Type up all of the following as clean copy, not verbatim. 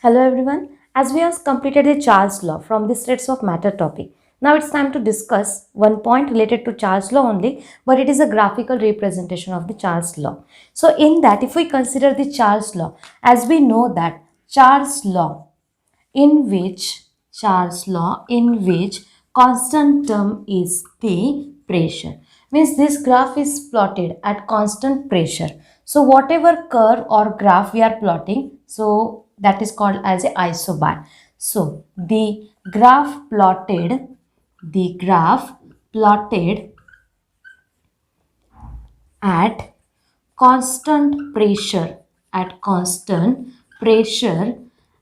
Hello everyone. As we have completed the Charles law from the states of matter topic, now it's time to discuss one point related to Charles law only, but it is a graphical representation of the Charles law. So in that, if we consider the Charles law, as we know that Charles law in which constant term is the pressure, means this graph is plotted at constant pressure. So whatever curve or graph we are plotting, so that is called as a isobar. So the graph plotted at constant pressure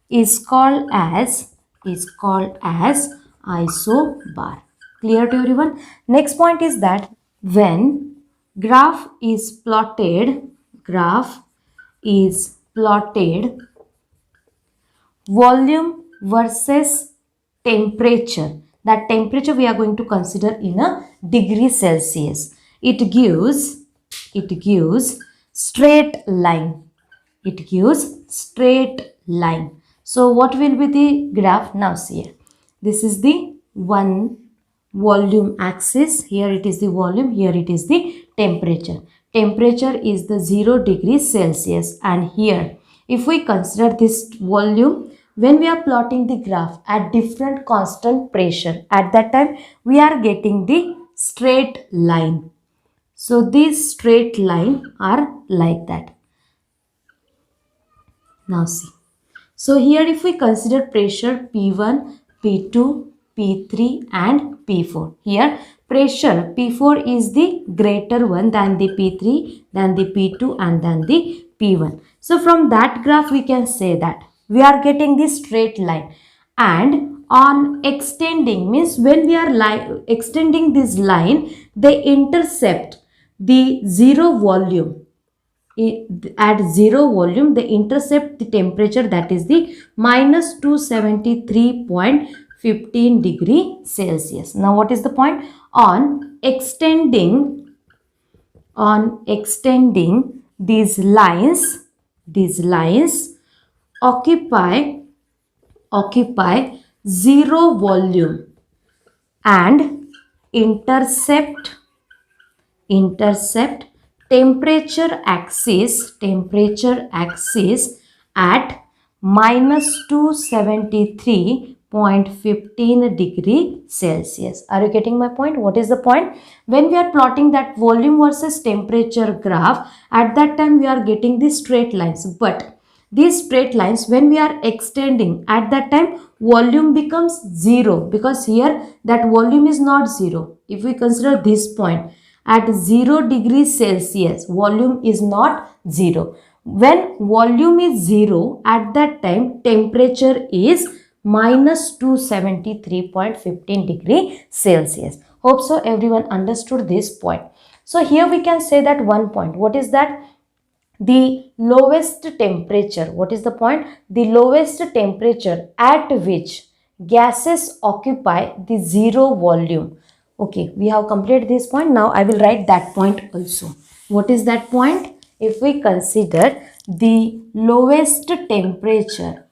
is called as isobar. Clear to everyone? Next point is that when graph is plotted volume versus temperature, that temperature we are going to consider in a degree Celsius, it gives straight line. So what will be the graph? Now see here, this is the one volume axis. Here it is the volume, here it is the temperature is the 0 degrees Celsius. And here if we consider this volume, when we are plotting the graph at different constant pressure, at that time we are getting the straight line. So these straight line are like that. Now see. So here if we consider pressure P1, P2, P3 and P4. Here pressure P4 is the greater one than the P3, than the P2 and than the P1. So from that graph we can say that we are getting this straight line, and on extending, means when we are extending this line, they intercept the zero volume. At zero volume they intercept the temperature, that is the minus 273.15 degree Celsius. Now what is the point? On extending these lines occupy zero volume and intercept temperature axis at minus 273.15 degree Celsius. Are you getting my point? What is the point? When we are plotting that volume versus temperature graph, at that time we are getting these straight lines, but these straight lines, when we are extending, at that time volume becomes zero, because here that volume is not zero. If we consider this point, at 0 degrees Celsius volume is not zero. When volume is zero, at that time temperature is minus 273.15 degree Celsius. Hope so everyone understood this point. So here we can say that one point. What is that? The lowest temperature. What is the point? The lowest temperature at which gases occupy the zero volume. Okay, we have completed this point. Now I will write that point also. What is that point? If we consider the lowest temperature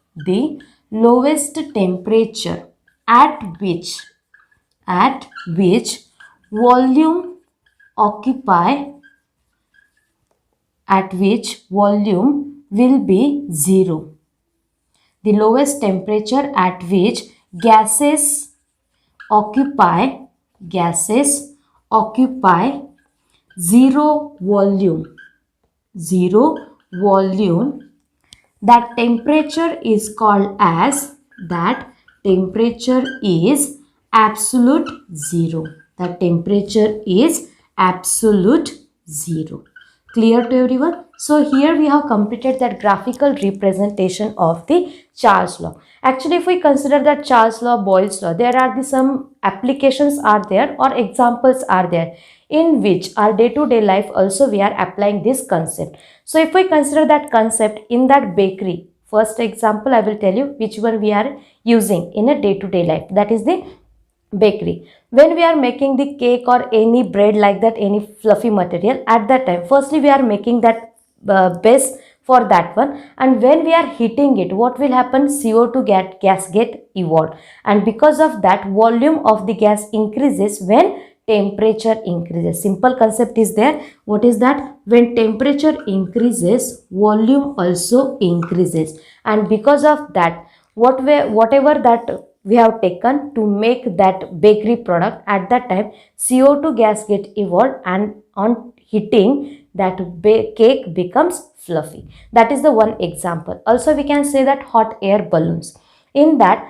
at which volume will be zero. The lowest temperature at which gases occupy zero volume, that temperature is called as, that temperature is absolute zero. That temperature is absolute zero. Clear to everyone? So here we have completed that graphical representation of the Charles law. Actually, if we consider that Charles law, Boyle's law, there are some applications are there or examples are there in which our day-to-day life also we are applying this concept. So if we consider that concept in that bakery, first example I will tell you which one we are using in a day-to-day life, that is the bakery. When we are making the cake or any bread like that, any fluffy material, at that time firstly we are making that base for that one. And when we are heating it, what will happen? CO2 gas get evolved, and because of that volume of the gas increases when temperature increases. Simple concept is there. What is that? When temperature increases, volume also increases, and because of that, whatever that we have taken to make that bakery product, at that time CO2 gas get evolved, and on heating that cake becomes fluffy. That is the one example. Also we can say that hot air balloons. In that,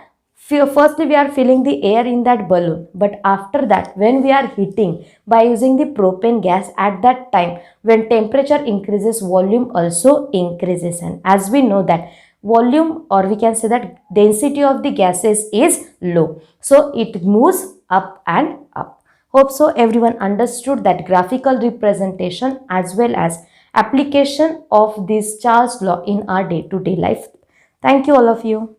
firstly we are filling the air in that balloon, but after that when we are heating by using the propane gas, at that time when temperature increases, volume also increases, and as we know that volume, or we can say that density of the gases is low, so it moves up and up. Hope so everyone understood that graphical representation as well as application of this Charles law in our day-to-day life. Thank you all of you.